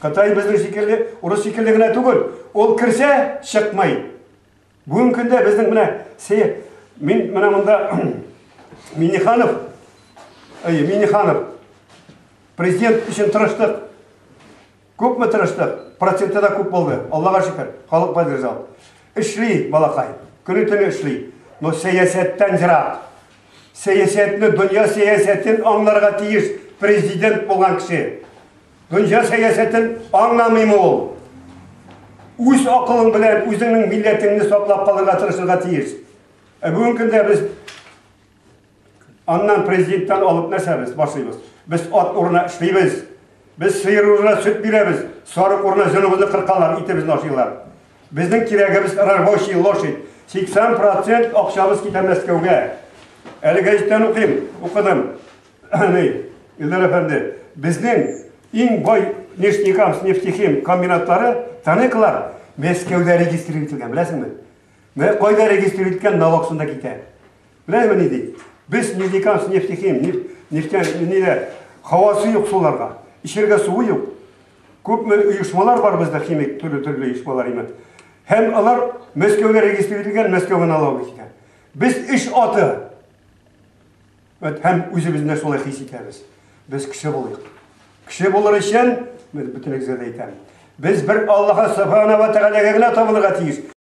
Қытай біздің шекелі, ұрыс шекелігіне түгіл. Ол кірсе, шықмай. Бүгін күнде біздің мына мұнда Миниханов президент үшін тырыштық. Көп мі тырыштық? Проценті да көп болды. Аллаға шүкір. Халық поддержал. Ішли, балақай. Күні-түні ішли. Но саясаттан жырақ. Саясатыны, дүния саясатын аңларға тиіс президент болған кіші. Дүния саясатын аңламаймы ол. Өз ақылың білән, өзіңнің милләтіңді соқлап қалырға тырышырға тиіс. Бүгін күнде біз аннан президенттен алып нәрсәбіз, башlayбыз. Біз ат орына ішлейбіз. Біз сиыр орына сүт береміз. Сарық орына жынымызды қырқалар, итімізді ашылар. Біздің керегіміз рабочий лошадь. 80% ақшамыз кетер Мәскеуге. Әлі газеттен оқыдым. Илдар әфәнді, біздің ең бай нефтехим комбинаттары танықлар Мәскеуде регистрирователген, білесің бі? Қойда регистрирователген налогсында кетер. Білесің не дейді? Біз нефтекамс нефтехим, хауасы жоқ соларға. Ішерге суы жоқ. Көп ұйышмалар бар бізде, химик түрлі ұйышмалар емен. Hem алар Мәскеуге регистрирователген, Мәскеуге налогы кетер. Біз іш аты. Hem өзімізді солай хис етеміз. Біз кіші болайық. Кіші болар үшін, бүтінікізге де айтамын. Біз бір Аллаға Субхана ва Тағалаға ғана табылырға тиіс.